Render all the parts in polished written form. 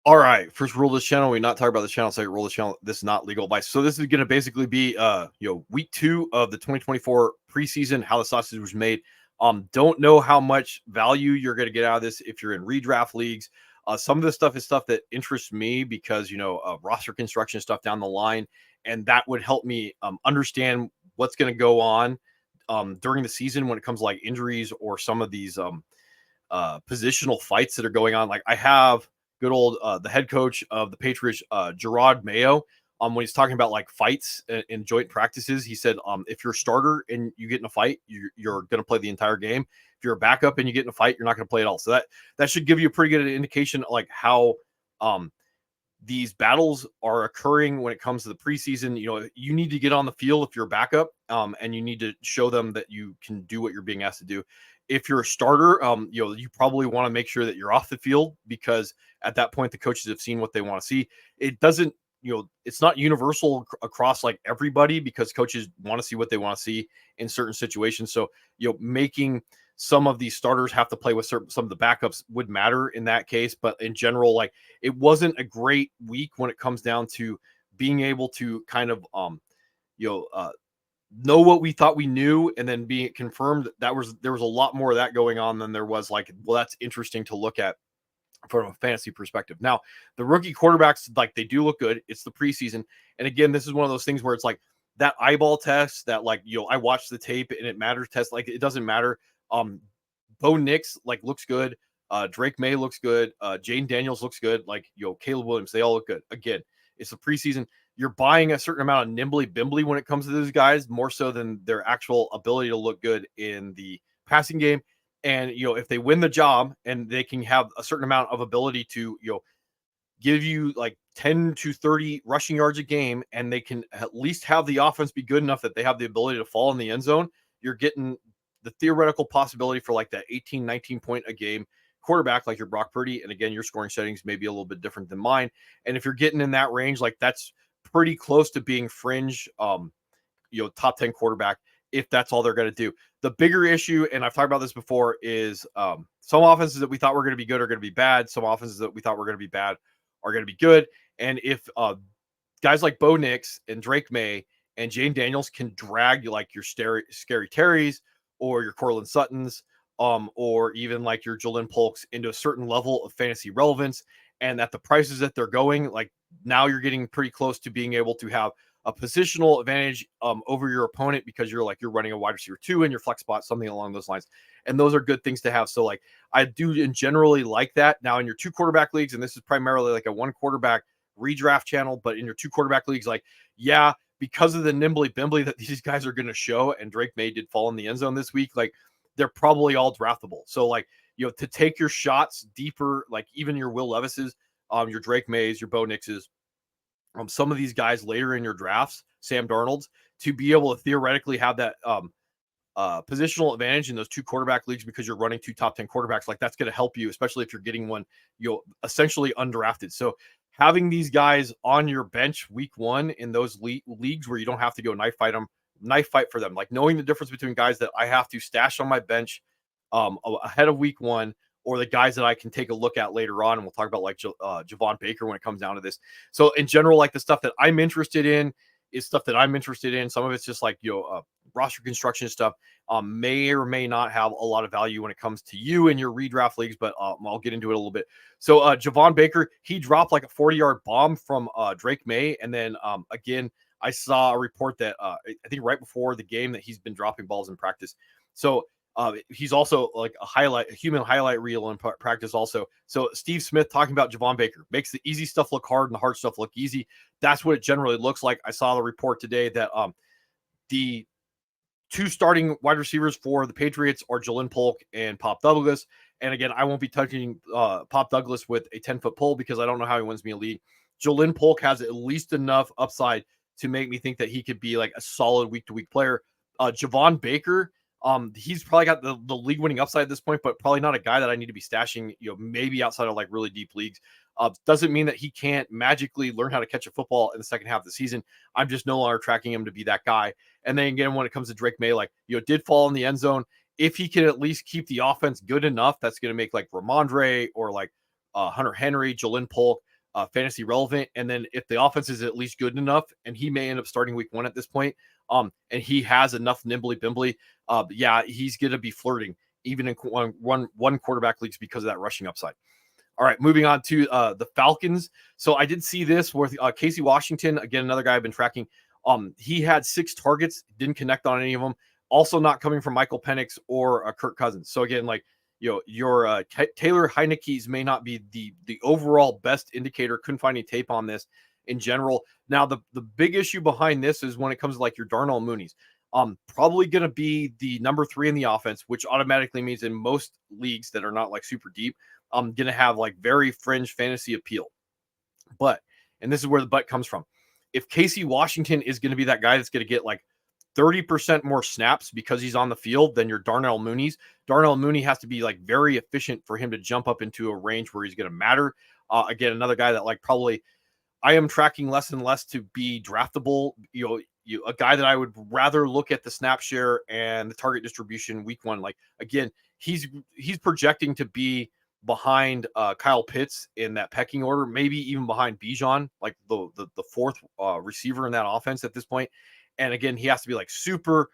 All right. First rule of this channel: we not talk about the channel. Second rule of the channel: this is not legal advice. So this is going to basically be week 2 of the 2024 preseason. How the sausage was made. Don't know how much value you're going to get out of this if you're in redraft leagues. Some of this stuff is stuff that interests me because roster construction stuff down the line, and that would help me understand what's going to go on during the season when it comes to like injuries or some of these positional fights that are going on. Like I have good old the head coach of the Patriots, Gerard Mayo. When he's talking about like fights in joint practices, he said, if you're a starter and you get in a fight, you're going to play the entire game. If you're a backup and you get in a fight, you're not going to play at all. So that should give you a pretty good indication like how um, these battles are occurring when it comes to the preseason. You need to get on the field if you're a backup, and you need to show them that you can do what you're being asked to do. If you're a starter, you probably want to make sure that you're off the field because at that point the coaches have seen what they want to see. It doesn't, it's not universal across like everybody because coaches want to see what they want to see in certain situations. So, making some of these starters have to play with some of the backups would matter in that case. But in general, like it wasn't a great week when it comes down to being able to kind of, know what we thought we knew and then being confirmed. There was a lot more of that going on than there was like, well, that's interesting to look at from a fantasy perspective. Now, the rookie quarterbacks, like they do look good. It's the preseason. And again, this is one of those things where it's like that eyeball test that like, I watched the tape and it matters test. Like it doesn't matter. Bo Nix like looks good. Drake May looks good. Jane Daniels looks good. Like, Caleb Williams, they all look good. Again, it's the preseason. You're buying a certain amount of nimbly bimbly when it comes to those guys, more so than their actual ability to look good in the passing game. And, if they win the job and they can have a certain amount of ability to, give you like 10 to 30 rushing yards a game, and they can at least have the offense be good enough that they have the ability to fall in the end zone, you're getting the theoretical possibility for like that 18, 19 point a game quarterback like your Brock Purdy. And again, your scoring settings may be a little bit different than mine. And if you're getting in that range, like that's pretty close to being fringe, top 10 quarterback if that's all they're going to do. The bigger issue, and I've talked about this before, is some offenses that we thought were going to be good are going to be bad. Some offenses that we thought were going to be bad are going to be good. And if guys like Bo Nix and Drake May and Jane Daniels can drag like your Scary Terrys or your Cortland Suttons, or even like your Jalen Polks into a certain level of fantasy relevance, and at the prices that they're going, like now you're getting pretty close to being able to have a positional advantage over your opponent because you're running a wide receiver 2 in your flex spot, something along those lines. And those are good things to have. So like I do generally like that. Now in your 2 quarterback leagues, and this is primarily like a 1 quarterback redraft channel, but in your 2 quarterback leagues, like, yeah, because of the nimbly bimbly that these guys are going to show, and Drake May did fall in the end zone this week, like they're probably all draftable. So like, to take your shots deeper, like even your Will Levis's, your Drake Mays, your Bo Nix's, some of these guys later in your drafts, Sam Darnold's, to be able to theoretically have that positional advantage in those 2 quarterback leagues because you're running 2 top 10 quarterbacks. Like that's going to help you, especially if you're getting one, essentially undrafted. So having these guys on your bench week 1 in those leagues where you don't have to go knife fight for them, like knowing the difference between guys that I have to stash on my bench ahead of week 1 or the guys that I can take a look at later on. And we'll talk about like Javon Baker when it comes down to this. So in general, like the stuff that I'm interested in is stuff that I'm interested in. Some of it's just like, roster construction stuff may or may not have a lot of value when it comes to you in your redraft leagues, but I'll get into it a little bit. So Javon Baker, he dropped like a 40-yard bomb from Drake May. And then again, I saw a report that I think right before the game that he's been dropping balls in practice. So he's also like a human highlight reel in practice also. So Steve Smith talking about Javon Baker makes the easy stuff look hard and the hard stuff look easy. That's what it generally looks like. I saw the report today that the 2 starting wide receivers for the Patriots are Jalen Polk and Pop Douglas. And again, I won't be touching Pop Douglas with a 10-foot pole because I don't know how he wins me a league. Jalen Polk has at least enough upside to make me think that he could be like a solid week-to-week player. Javon Baker, he's probably got the league winning upside at this point, but probably not a guy that I need to be stashing, maybe outside of like really deep leagues. Doesn't mean that he can't magically learn how to catch a football in the second half of the season. I'm just no longer tracking him to be that guy. And then again, when it comes to Drake May, like, did fall in the end zone. If he can at least keep the offense good enough, that's going to make like Ramondre or like Hunter Henry, Jalen Polk, fantasy relevant. And then if the offense is at least good enough, and he may end up starting week 1 at this point, and he has enough nimbly bimbly, yeah, he's going to be flirting even in one quarterback leagues because of that rushing upside. All right, moving on to the Falcons. So I did see this with Casey Washington, again, another guy I've been tracking. He had 6 targets, didn't connect on any of them. Also not coming from Michael Penix or Kirk Cousins. So again, like, your Taylor Heineke's may not be the overall best indicator. Couldn't find any tape on this in general. Now, the big issue behind this is when it comes to like your Darnell Mooney's. Probably going to be the number 3 in the offense, which automatically means in most leagues that are not like super deep, I'm going to have like very fringe fantasy appeal. But, and this is where the but comes from. If Casey Washington is going to be that guy that's going to get like 30% more snaps because he's on the field than your Darnell Mooney's, Darnell Mooney has to be like very efficient for him to jump up into a range where he's going to matter. Again, another guy that like probably I am tracking less and less to be draftable. A guy that I would rather look at the snap share and the target distribution week 1. Like, again, he's projecting to be behind Kyle Pitts in that pecking order, maybe even behind Bijan, like the 4th receiver in that offense at this point. And again, he has to be like super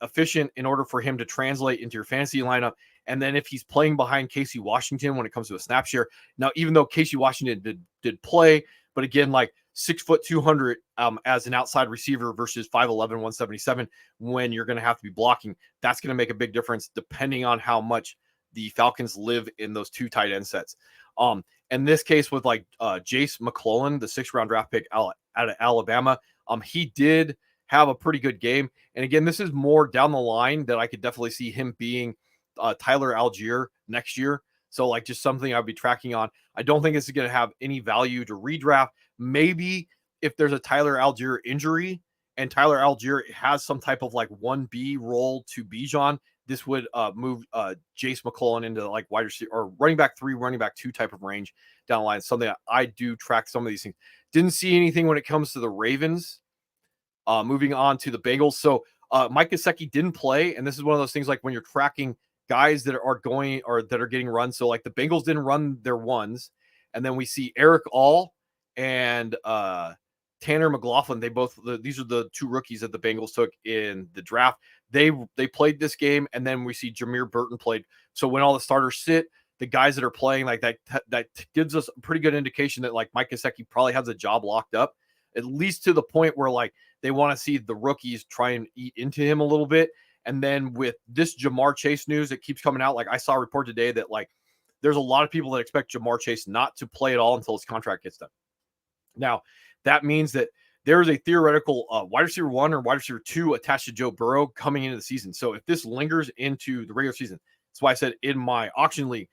efficient in order for him to translate into your fantasy lineup. And then if he's playing behind Casey Washington when it comes to a snap share, now even though Casey Washington did play, but again, like 6 foot 200 as an outside receiver versus 5'11", 177, when you're going to have to be blocking, that's going to make a big difference depending on how much the Falcons live in those 2 tight end sets. In this case with like Jace McClellan, the 6th round draft pick out of Alabama, he did have a pretty good game. And again, this is more down the line that I could definitely see him being Tyler Algier next year. So like just something I'd be tracking on. I don't think this is going to have any value to redraft. Maybe if there's a Tyler Algier injury and Tyler Algier has some type of like 1B role to Bijan, this would move Jace McClellan into like wide receiver or running back 3, running back 2 type of range down the line. Something I do track some of these things. Didn't see anything when it comes to the Ravens. Moving on to the Bengals. So Mike Gesicki didn't play. And this is one of those things like when you're tracking guys that are going or that are getting run. So like the Bengals didn't run their ones. And then we see Eric All and Tanner McLaughlin. These are the 2 rookies that the Bengals took in the draft. They played this game. And then we see Jameer Burton played. So when all the starters sit, the guys that are playing like that gives us a pretty good indication that like Mike Gesicki probably has a job locked up, at least to the point where like they want to see the rookies try and eat into him a little bit. And then with this Jamar Chase news that keeps coming out, like I saw a report today that like there's a lot of people that expect Jamar Chase not to play at all until his contract gets done. Now, that means that there is a theoretical wide receiver 1 or wide receiver 2 attached to Joe Burrow coming into the season. So if this lingers into the regular season, that's why I said in my auction league,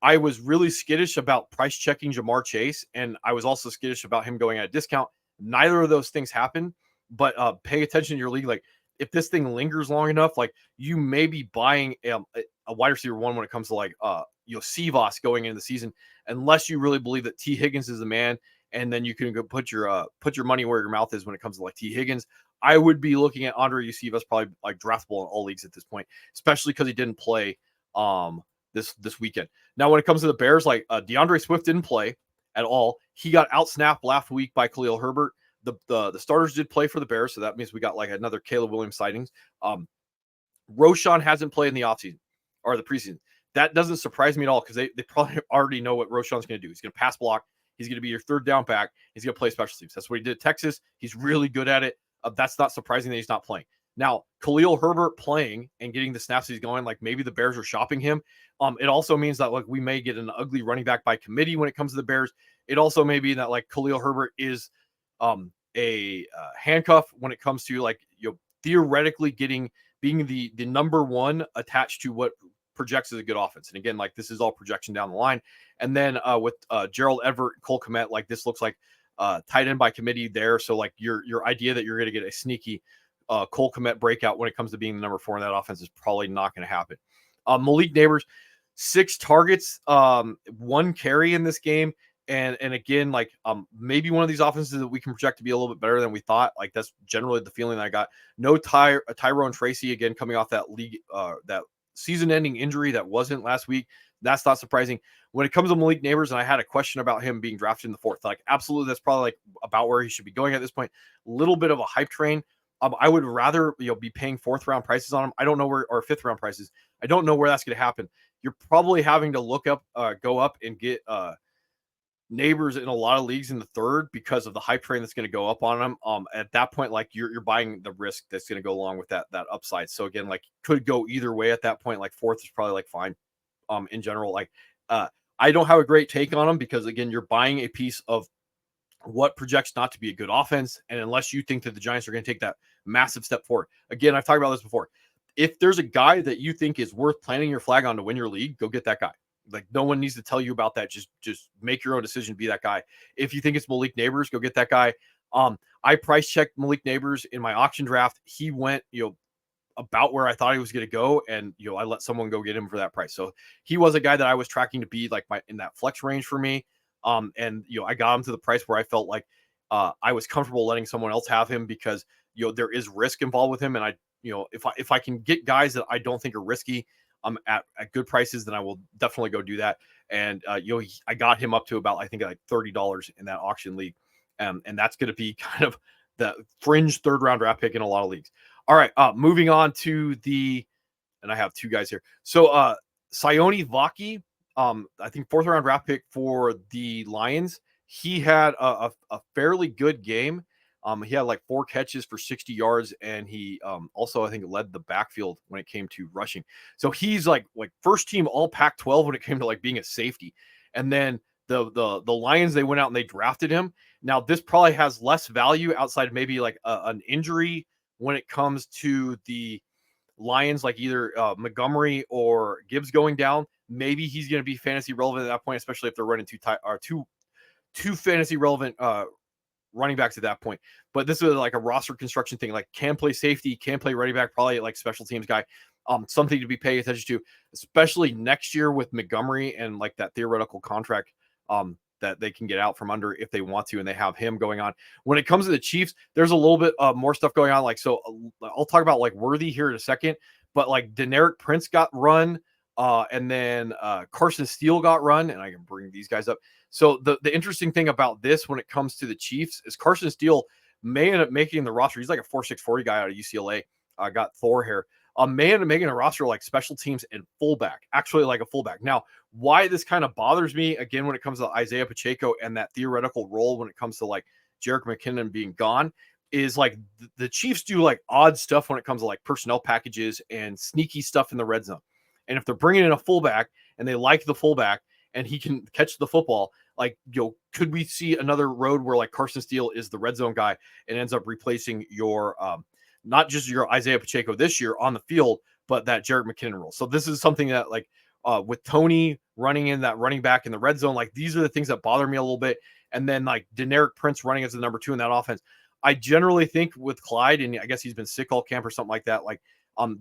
I was really skittish about price checking Jamar Chase, and I was also skittish about him going at a discount. Neither of those things happen, but pay attention to your league. Like if this thing lingers long enough, like you may be buying a wide receiver 1 when it comes to like CVOS going into the season, unless you really believe that T. Higgins is the man, and then you can go put your money where your mouth is when it comes to like T. Higgins. I would be looking at Andre Yusivas probably like draftable in all leagues at this point, especially because he didn't play this weekend. Now, when it comes to the Bears, like DeAndre Swift didn't play at all. He got outsnapped last week by Khalil Herbert. The starters did play for the Bears, so that means we got like another Caleb Williams sightings. Roshan hasn't played in the offseason or the preseason. That doesn't surprise me at all because they probably already know what Roshan's going to do. He's going to pass block. He's going to be your 3rd down back. He's going to play special teams. That's what he did at Texas. He's really good at it. That's not surprising that he's not playing. Now, Khalil Herbert playing and getting the snaps he's going, like maybe the Bears are shopping him. It also means that like we may get an ugly running back by committee when it comes to the Bears. It also may be that like Khalil Herbert is a handcuff when it comes to like theoretically being the number 1 attached to what projects as a good offense. And again, like this is all projection down the line. And then with Gerald Everett, Cole Kmet, like this looks like tight end by committee there. So like your idea that you're going to get a sneaky Cole Kmet breakout when it comes to being the number 4 in that offense is probably not going to happen. Malik Neighbors, 6 targets, 1 carry in this game. And again, like maybe one of these offenses that we can project to be a little bit better than we thought. Like that's generally the feeling that I got. No Tyrone Tracy again coming off that league that season-ending injury that wasn't last week. That's not surprising. When it comes to Malik Neighbors, and I had a question about him being drafted in the 4th, like absolutely, that's probably like about where he should be going at this point. A little bit of a hype train. I would rather be paying 4th round prices on him. I don't know where, or 5th round prices. I don't know where that's going to happen. You're probably having to go up and get Neighbors in a lot of leagues in the 3rd because of the hype train that's going to go up on them. At that point, like you're buying the risk that's going to go along with that upside. So again, like could go either way at that point. Like 4th is probably like fine. In general, like I don't have a great take on them because again, you're buying a piece of what projects not to be a good offense, and unless you think that the Giants are going to take that massive step forward, again, I've talked about this before. If there's a guy that you think is worth planting your flag on to win your league, go get that guy. Like no one needs to tell you about that. Just make your own decision. Be that guy. If you think it's Malik Neighbors, go get that guy. I price checked Malik Neighbors in my auction draft. He went, about where I thought he was going to go, and I let someone go get him for that price. So he was a guy that I was tracking to be like in that flex range for me. And I got him to the price where I felt like I was comfortable letting someone else have him because there is risk involved with him, and I if I can get guys that I don't think are risky at good prices, then I will definitely go do that. And I got him up to about I think like $30 in that auction league, and that's going to be kind of the fringe 3rd round draft pick in a lot of leagues. All right, moving on to and I have 2 guys here. So Sione Vaki, I think 4th round draft pick for the Lions. He had a fairly good game. He had like 4 catches for 60 yards, and he also I think led the backfield when it came to rushing. So he's like first team all Pac-12 when it came to like being a safety. And then the Lions, they went out and they drafted him. Now this probably has less value outside maybe like an injury when it comes to the Lions, like either Montgomery or Gibbs going down. Maybe he's going to be fantasy relevant at that point, especially if they're running two fantasy relevant running backs at that point. But this is like a roster construction thing, like can play safety, can play running back, probably like special teams guy. Something to be paying attention to, especially next year with Montgomery and like that theoretical contract that they can get out from under if they want to, and they have him going on. When it comes to the Chiefs, there's a little bit more stuff going on. Like, so I'll talk about like Worthy here in a second, but like Deneric Prince got run, and then Carson Steele got run, and I can bring these guys up. So the interesting thing about this when it comes to the Chiefs is Carson Steele may end up making the roster. He's like a 4.6 40 guy out of UCLA. Got Thor hair. May end up making a roster like special teams and fullback, actually like a fullback. Now, why this kind of bothers me, again, when it comes to Isaiah Pacheco and that theoretical role when it comes to like Jerick McKinnon being gone, is like the Chiefs do like odd stuff when it comes to like personnel packages and sneaky stuff in the red zone. And if they're bringing in a fullback and they like the fullback and he can catch the football, like, could we see another road where like Carson Steele is the red zone guy and ends up replacing your not just your Isaiah Pacheco this year on the field, but that Jerick McKinnon role. So this is something that like with Tony running in that running back in the red zone, like these are the things that bother me a little bit. And then like Deneric Prince running as the number 2 in that offense. I generally think with Clyde, and I guess he's been sick all camp or something like that, like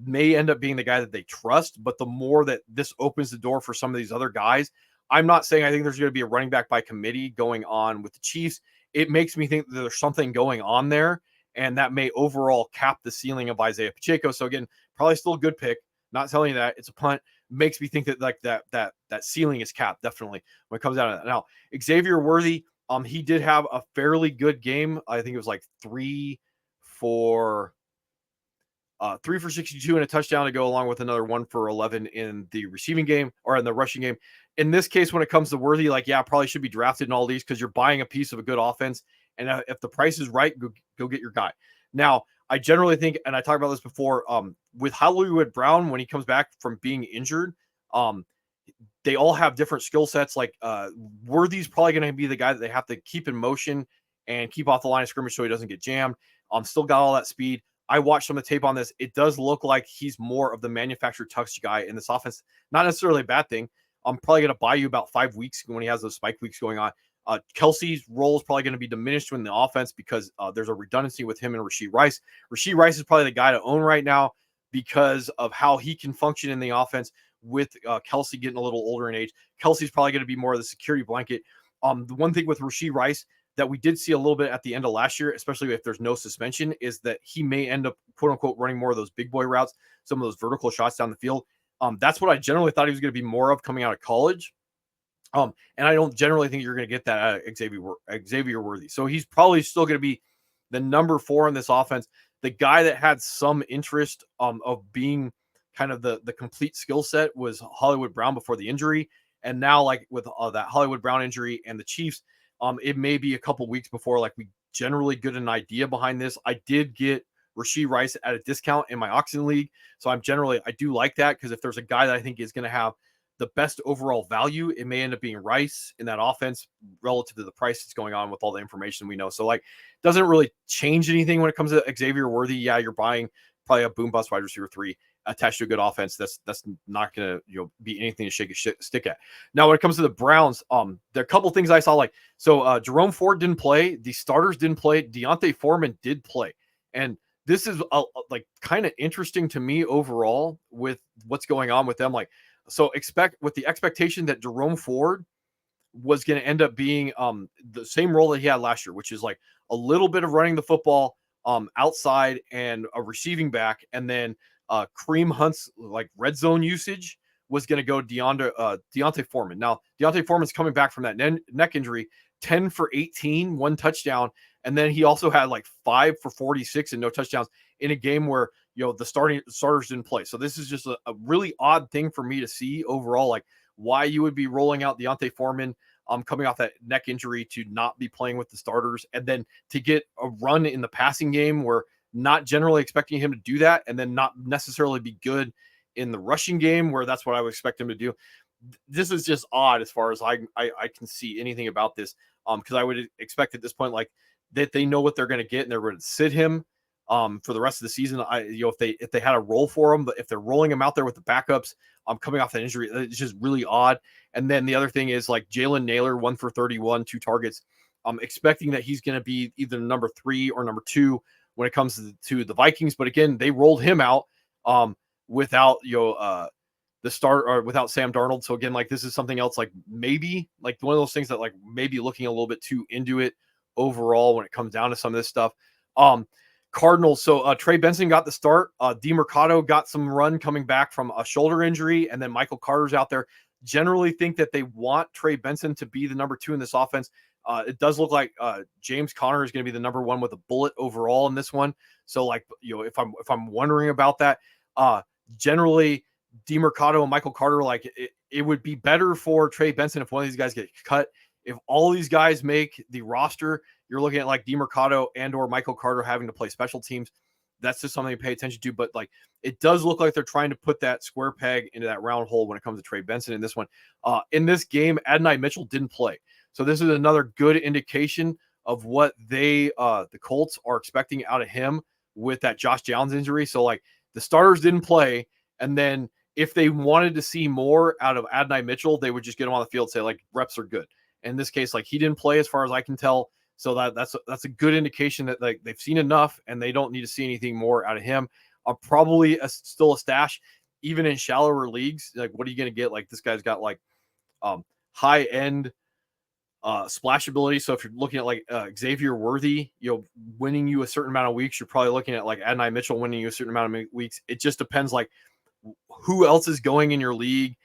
may end up being the guy that they trust. But the more that this opens the door for some of these other guys, I'm not saying I think there's going to be a running back by committee going on with the Chiefs. It makes me think that there's something going on there, and that may overall cap the ceiling of Isaiah Pacheco. So again, probably still a good pick. Not telling you that it's a punt. Makes me think that like that ceiling is capped definitely when it comes down to that. Now, Xavier Worthy, he did have a fairly good game. I think it was like 3 for 62 and a touchdown to go along with another 1 for 11 in the receiving game or in the rushing game. In this case, when it comes to Worthy, like, yeah, probably should be drafted in all these because you're buying a piece of a good offense. And if the price is right, go get your guy. Now, I generally think, and I talked about this before, with Hollywood Brown, when he comes back from being injured, they all have different skill sets. Like Worthy's probably going to be the guy that they have to keep in motion and keep off the line of scrimmage so he doesn't get jammed. Still got all that speed. I watched some of the tape on this. It does look like he's more of the manufactured touch guy in this offense. Not necessarily a bad thing. I'm probably going to buy you about 5 weeks when he has those spike weeks going on. Kelsey's role is probably going to be diminished in the offense because there's a redundancy with him and Rashee Rice. Rashee Rice is probably the guy to own right now because of how he can function in the offense with Kelsey getting a little older in age. Kelsey's probably going to be more of the security blanket. The one thing with Rashee Rice that we did see a little bit at the end of last year, especially if there's no suspension, is that he may end up, quote unquote, running more of those big boy routes, some of those vertical shots down the field. That's what I generally thought he was going to be more of coming out of college. And I don't generally think you're going to get that out of Xavier Worthy. So he's probably still going to be the number 4 in this offense. The guy that had some interest of being kind of the complete skill set was Hollywood Brown before the injury. And now, like with that Hollywood Brown injury and the Chiefs, it may be a couple weeks before like we generally get an idea behind this. I did get Rashee Rice at a discount in my auction league. So I do like that, because if there's a guy that I think is going to have the best overall value, it may end up being Rice in that offense relative to the price that's going on with all the information we know. So like, doesn't really change anything when it comes to Xavier Worthy. Yeah, you're buying probably a boom bust wide receiver 3 attached to a good offense. That's not going to be anything to shake a stick at. Now, when it comes to the Browns, there are a couple things I saw. Like, so Jerome Ford didn't play. The starters didn't play. Deontay Foreman did play, and this is like kind of interesting to me overall with what's going on with them. Like, so expect with the expectation that Jerome Ford was going to end up being the same role that he had last year, which is like a little bit of running the football outside and a receiving back, and then Kareem Hunt's like red zone usage was going to go Deontay Foreman. Now, Deontay Foreman's coming back from that neck injury, 10 for 18, 1 touchdown. And then he also had like 5 for 46 and no touchdowns in a game where, the starters didn't play. So this is just a really odd thing for me to see overall, like why you would be rolling out Deontay Foreman coming off that neck injury to not be playing with the starters, and then to get a run in the passing game where not generally expecting him to do that, and then not necessarily be good in the rushing game where that's what I would expect him to do. This is just odd as far as I can see anything about this, because I would expect at this point like that they know what they're going to get and they're going to sit him for the rest of the season. If they had a role for him, but if they're rolling him out there with the backups, coming off that injury, it's just really odd. And then the other thing is like Jalen Naylor, 1 for 31, 2 targets. I'm expecting that he's going to be either number 3 or number 2 when it comes to the Vikings. But again, they rolled him out without the start or without Sam Darnold. So again, like this is something else, like maybe like one of those things that like maybe looking a little bit too into it overall when it comes down to some of this stuff. Cardinals. So Trey Benson got the start. DeMercado got some run coming back from a shoulder injury, and then Michael Carter's out there. Generally think that they want Trey Benson to be the number 2 in this offense. It does look like James Conner is going to be the number 1 with a bullet overall in this one. So like, if I'm wondering about that, generally DeMercado and Michael Carter, like it would be better for Trey Benson if one of these guys get cut. If all these guys make the roster, you're looking at like DeMercado and or Michael Carter having to play special teams. That's just something to pay attention to. But like, it does look like they're trying to put that square peg into that round hole when it comes to Trey Benson in this one. In this game, Adonai Mitchell didn't play. So this is another good indication of what the Colts are expecting out of him with that Josh Downs injury. So like the starters didn't play. And then if they wanted to see more out of Adonai Mitchell, they would just get him on the field and say like reps are good. In this case, like he didn't play as far as I can tell. So that's a good indication that like they've seen enough and they don't need to see anything more out of him. Probably still a stash, even in shallower leagues. Like, what are you going to get? Like this guy's got like high end splash ability. So if you're looking at like Xavier Worthy, winning you a certain amount of weeks, you're probably looking at like Adonai Mitchell winning you a certain amount of weeks. It just depends like who else is going in your league.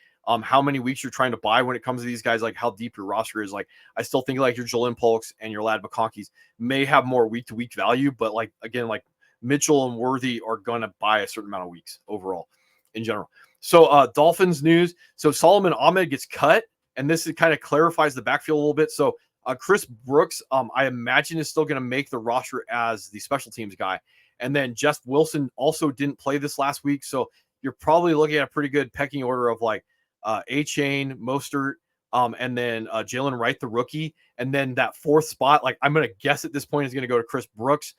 How many weeks you're trying to buy when it comes to these guys, like how deep your roster is. Like, I still think like your Jalen Polks and your Lad McConkey's may have more week to week value, but like, again, like Mitchell and Worthy are going to buy a certain amount of weeks overall in general. So Dolphins news. So Solomon Ahmed gets cut, and this kind of clarifies the backfield a little bit. So Chris Brooks, I imagine is still going to make the roster as the special teams guy. And then Jeff Wilson also didn't play this last week. So you're probably looking at a pretty good pecking order of like, A-Chain, Mostert, and then Jalen Wright, the rookie. And then that 4th spot, like I'm going to guess at this point is going to go to Chris Brooks.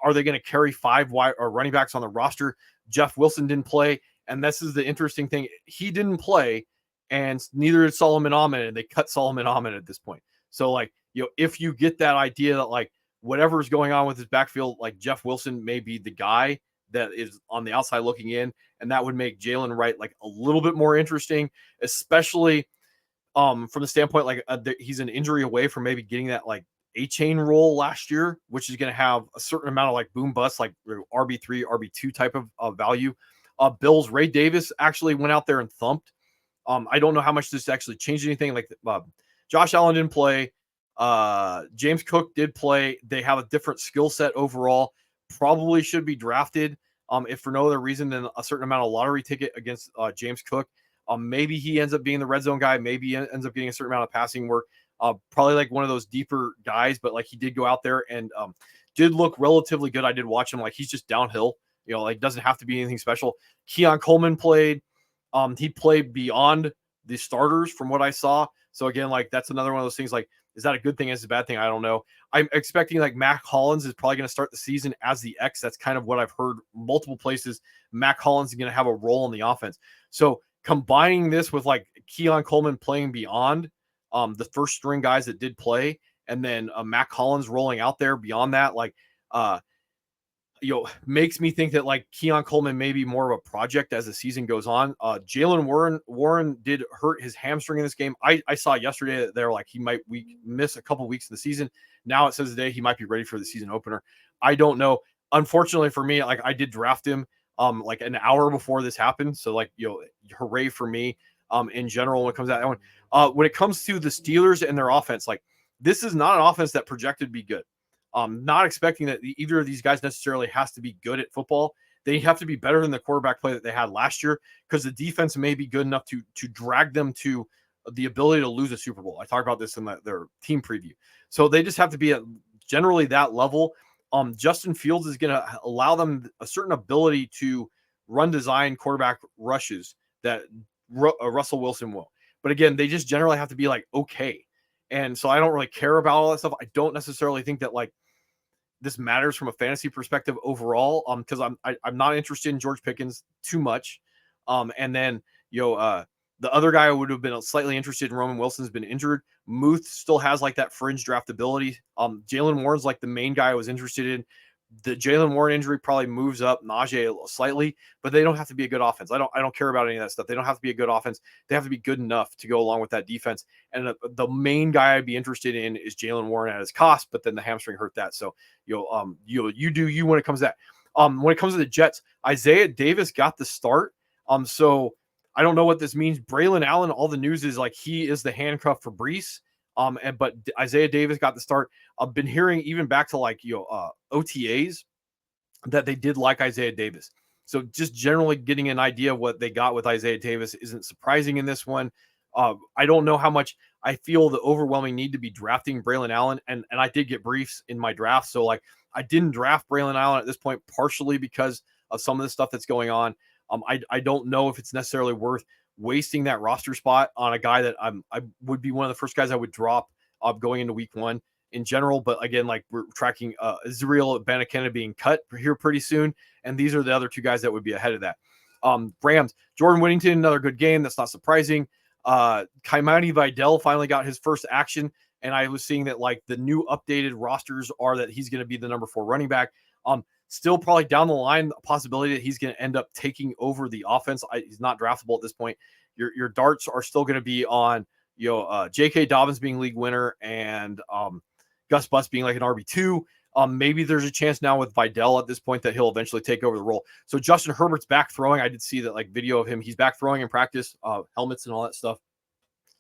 Are they going to carry 5 wide or running backs on the roster? Jeff Wilson didn't play. And this is the interesting thing. He didn't play, and neither did Solomon Ahmed, and they cut Solomon Ahmed at this point. So like, if you get that idea that like whatever's going on with his backfield, like Jeff Wilson may be the guy that is on the outside looking in, and that would make Jalen Wright like a little bit more interesting, especially from the standpoint like he's an injury away from maybe getting that like A-Chain role last year, which is going to have a certain amount of like boom bust, like RB3, RB2 type of value. Bills, Ray Davis actually went out there and thumped. I don't know how much this actually changed anything. Like Josh Allen didn't play. James Cook did play. They have a different skill set overall. Probably should be drafted. If for no other reason than a certain amount of lottery ticket against James Cook. Maybe he ends up being the red zone guy. Maybe he ends up getting a certain amount of passing work. Probably like one of those deeper guys, but like he did go out there and did look relatively good. I did watch him. Like he's just downhill. Like doesn't have to be anything special. Keon Coleman played. He played beyond the starters from what I saw. So again, like that's another one of those things. Like, is that a good thing? Is it a bad thing? I don't know. I'm expecting like Mac Hollins is probably going to start the season as the X. That's kind of what I've heard multiple places. Mac Hollins is going to have a role in the offense. So combining this with like Keon Coleman playing beyond the first string guys that did play, and then Mac Hollins rolling out there beyond that, like makes me think that like Keon Coleman may be more of a project as the season goes on. Jalen Warren did hurt his hamstring in this game. I saw yesterday that they're like he might miss a couple weeks in the season. Now it says today he might be ready for the season opener. I don't know. Unfortunately for me, like I did draft him like an hour before this happened. So like hooray for me in general when it comes to that one. When it comes to the Steelers and their offense, like this is not an offense that projected to be good. Not expecting that either of these guys necessarily has to be good at football. They have to be better than the quarterback play that they had last year because the defense may be good enough to drag them to the ability to lose a Super Bowl. I talked about this in their team preview. So they just have to be at generally that level. Justin Fields is going to allow them a certain ability to run design quarterback rushes that Russell Wilson will. But again, they just generally have to be like, okay. And so I don't really care about all that stuff. I don't necessarily think that like this matters from a fantasy perspective overall. Because I'm not interested in George Pickens too much. And then the other guy I would have been slightly interested in, Roman Wilson's been injured. Muth still has like that fringe draftability. Jalen Warren's like the main guy I was interested in. The Jalen Warren injury probably moves up Najee slightly, but they don't have to be a good offense. I don't care about any of that stuff. They don't have to be a good offense. They have to be good enough to go along with that defense. And the main guy I'd be interested in is Jalen Warren at his cost, but then the hamstring hurt that. So you do you when it comes to that. When it comes to the Jets, Isaiah Davis got the start. So I don't know what this means. Braylon Allen, all the news is like he is the handcuff for Brees. But Isaiah Davis got the start. I've been hearing even back to like OTAs that they did like Isaiah Davis. So just generally getting an idea of what they got with Isaiah Davis isn't surprising in this one. I don't know how much I feel the overwhelming need to be drafting Braylon Allen, and I did get briefs in my draft. So like I didn't draft Braylon Allen at this point, partially because of some of the stuff that's going on. I don't know if it's necessarily worth wasting that roster spot on a guy that I would be one of the first guys I would drop going into week one in general. But again, like we're tracking Israel Banakena being cut here pretty soon. And these are the other two guys that would be ahead of that. Rams, Jordan Whittington, another good game. That's not surprising. Kaimani Vidal finally got his first action. And I was seeing that like the new updated rosters are that he's going to be the number 4 running back. Still probably down the line, a possibility that he's going to end up taking over the offense. He's not draftable at this point. Your darts are still going to be on, J.K. Dobbins being league winner and Gus Bus being like an RB2. Maybe there's a chance now with Vidal at this point that he'll eventually take over the role. So Justin Herbert's back throwing. I did see that like video of him. He's back throwing in practice, helmets and all that stuff.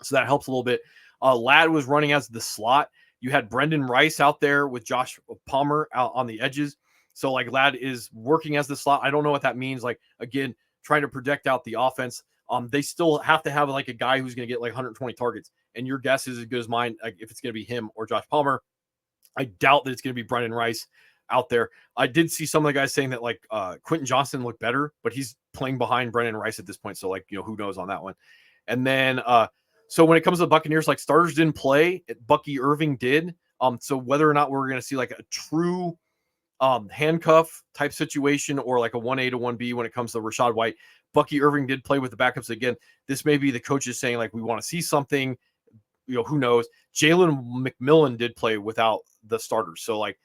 So that helps a little bit. Ladd was running as the slot. You had Brendan Rice out there with Josh Palmer out on the edges. So like Ladd is working as the slot. I don't know what that means. Like, again, trying to project out the offense. They still have to have like a guy who's going to get like 120 targets. And your guess is as good as mine. Like, if it's going to be him or Josh Palmer, I doubt that it's going to be Brendan Rice out there. I did see some of the guys saying that like Quentin Johnston looked better, but he's playing behind Brendan Rice at this point. So like, who knows on that one. And then, so when it comes to the Buccaneers, like starters didn't play. Bucky Irving did. So whether or not we're going to see like a true handcuff type situation or like a 1A to 1B when it comes to Rachaad White, Bucky Irving did play with the backups. Again, this may be the coaches saying like, we want to see something, who knows. Jalen McMillan did play without the starters. So like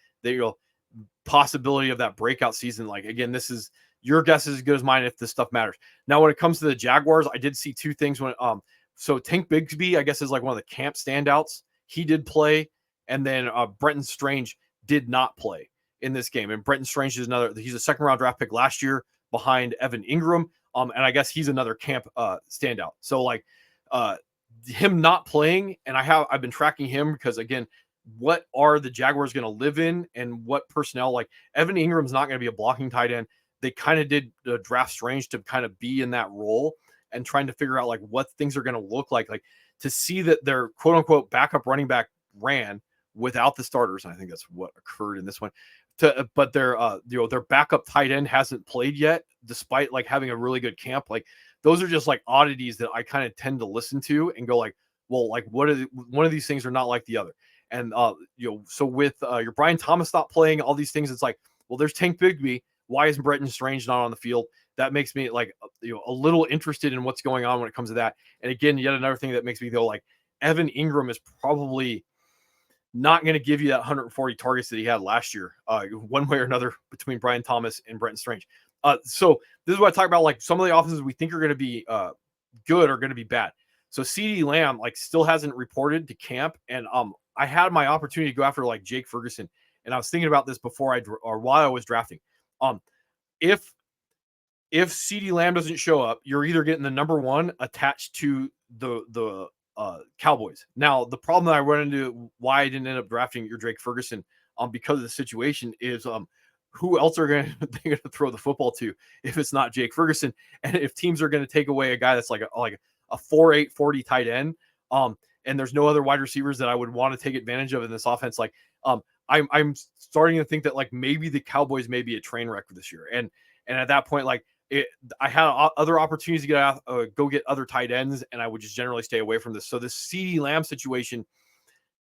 possibility of that breakout season. Like, again, this is your guess is as good as mine if this stuff matters. Now, when it comes to the Jaguars, I did see two things when, so Tank Bigsby, I guess, is like one of the camp standouts. He did play. And then Brenton Strange did not play in this game. And Brenton Strange is he's a second round draft pick last year. behind Evan Ingram. And I guess he's another camp standout. So like him not playing, and I've been tracking him because again, what are the Jaguars going to live in and what personnel? Like Evan Ingram's not going to be a blocking tight end. They kind of did the draft strange to kind of be in that role and trying to figure out like what things are going to look like to see that their quote unquote backup running back ran without the starters. And I think that's what occurred in this one. But their their backup tight end hasn't played yet, despite like having a really good camp. Like those are just like oddities that I kind of tend to listen to and go like, well, like one of these things are not like the other. And so with your Brian Thomas not playing, all these things, it's like, well, there's Tank Bigsby. Why isn't Brenton Strange not on the field? That makes me like a little interested in what's going on when it comes to that. And again, yet another thing that makes me go like Evan Ingram is probably not going to give you that 140 targets that he had last year, one way or another, between Brian Thomas and Brenton Strange. So this is what I talk about. Like some of the offenses we think are going to be good are going to be bad. So CeeDee Lamb like still hasn't reported to camp, and I had my opportunity to go after like Jake Ferguson, and I was thinking about this before or while I was drafting. If CeeDee Lamb doesn't show up, you're either getting the number one attached to the Cowboys. Now, the problem that I run into why I didn't end up drafting your Drake Ferguson because of the situation is who else are going to throw the football to if it's not Jake Ferguson, and if teams are going to take away a guy that's like a 4.8 40 tight end, and there's no other wide receivers that I would want to take advantage of in this offense, like I'm starting to think that like maybe the Cowboys may be a train wreck this year, and at that point like I had other opportunities to get out, go get other tight ends, and I would just generally stay away from this. So this CeeDee Lamb situation,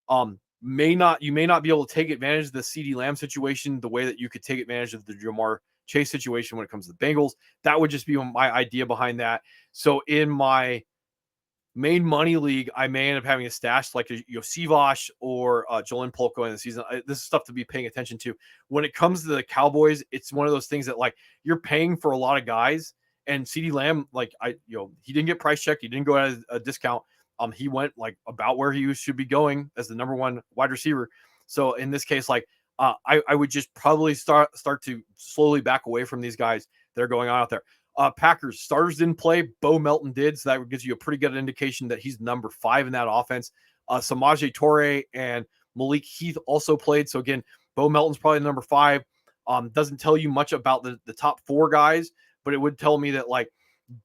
you may not be able to take advantage of the CeeDee Lamb situation the way that you could take advantage of the Jamar Chase situation when it comes to the Bengals. That would just be my idea behind that. So in my main money league, I may end up having a stash like Sivash or Jolin Polko in the season. This is stuff to be paying attention to. When it comes to the Cowboys, it's one of those things that like you're paying for a lot of guys, and CeeDee Lamb, like he didn't get price checked. He didn't go at a discount. He went like about where he should be going as the number one wide receiver. So in this case, like I would just probably start to slowly back away from these guys that are going on out there. Packers starters didn't play. Bo Melton did, so that gives you a pretty good indication that he's number 5 in that offense. Samaje Toure and Malik Heath also played. So again, Bo Melton's probably number 5. Doesn't tell you much about the top 4 guys, but it would tell me that like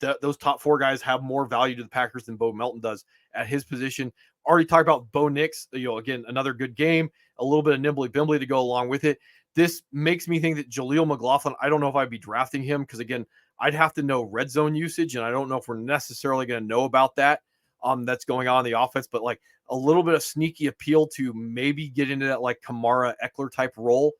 those top 4 guys have more value to the Packers than Bo Melton does at his position. Already talked about Bo Nix. Again, another good game, a little bit of nimbly bimbly to go along with it. This makes me think that Jaleel McLaughlin, I don't know if I'd be drafting him because again, I'd have to know red zone usage, and I don't know if we're necessarily going to know about that. That's going on in the offense, but like a little bit of sneaky appeal to maybe get into that like Kamara Eckler type role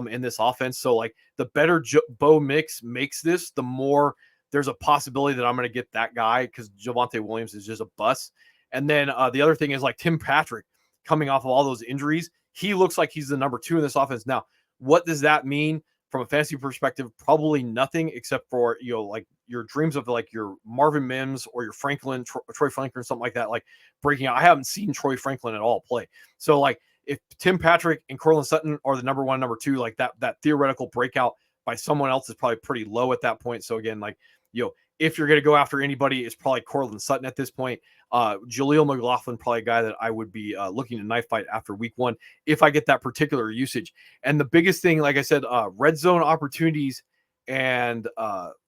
in this offense. So like the better Bo Mix makes this, the more there's a possibility that I'm going to get that guy because Javonte Williams is just a bust. And then the other thing is like Tim Patrick coming off of all those injuries. He looks like he's the number 2 in this offense. Now, what does that mean? From a fantasy perspective, probably nothing except for, like your dreams of like your Marvin Mims or your Franklin, Troy Franklin, or something like that, like breaking out. I haven't seen Troy Franklin at all play. So like if Tim Patrick and Courtland Sutton are the number 1, number 2, like that theoretical breakout by someone else is probably pretty low at that point. So again, like, if you're going to go after anybody, it's probably Courtland Sutton at this point. Jaleel McLaughlin, probably a guy that I would be looking to knife fight after week 1 if I get that particular usage. And the biggest thing, like I said, red zone opportunities and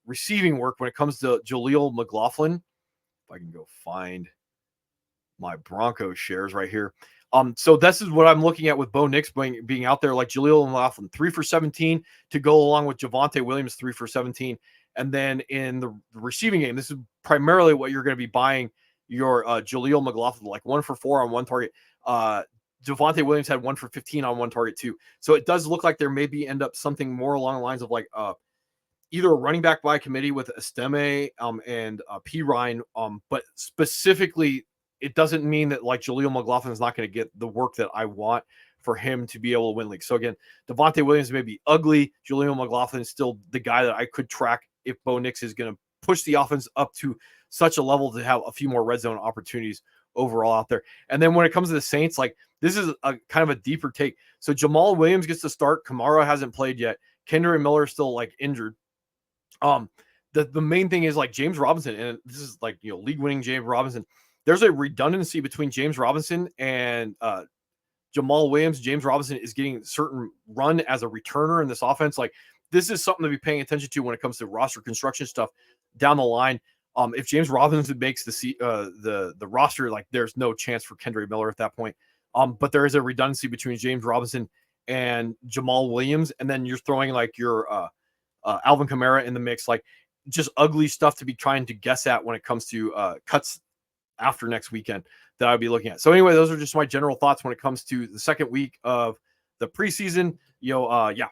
receiving work when it comes to Jaleel McLaughlin. If I can go find my Broncos shares right here. So this is what I'm looking at with Bo Nix being out there, like Jaleel McLaughlin, 3 for 17 to go along with Javonte Williams, 3 for 17. And then in the receiving game, this is primarily what you're going to be buying your Jaleel McLaughlin, like 1 for 4 on 1 target. Javonte Williams had 1 for 15 on 1 target too. So it does look like there maybe end up something more along the lines of like either a running back by committee with Estime and P. Ryan. But specifically, it doesn't mean that like Jaleel McLaughlin is not going to get the work that I want for him to be able to win leagues. So again, Devontae Williams may be ugly. Jaleel McLaughlin is still the guy that I could track if Bo Nix is going to push the offense up to such a level to have a few more red zone opportunities overall out there. And then when it comes to the Saints, like this is a kind of a deeper take. So Jamal Williams gets to start. Kamara hasn't played yet. Kendra Miller is still like injured. The main thing is like James Robinson, and this is like, you know, league winning James Robinson. There's a redundancy between James Robinson and Jamal Williams. James Robinson is getting certain run as a returner in this offense. Like, this is something to be paying attention to when it comes to roster construction stuff down the line. If James Robinson makes the roster, like, there's no chance for Kendre Miller at that point. But there is a redundancy between James Robinson and Jamal Williams, and then you're throwing like your Alvin Kamara in the mix, like just ugly stuff to be trying to guess at when it comes to cuts after next weekend that I would be looking at. So anyway, those are just my general thoughts when it comes to the second week of the preseason. Yeah,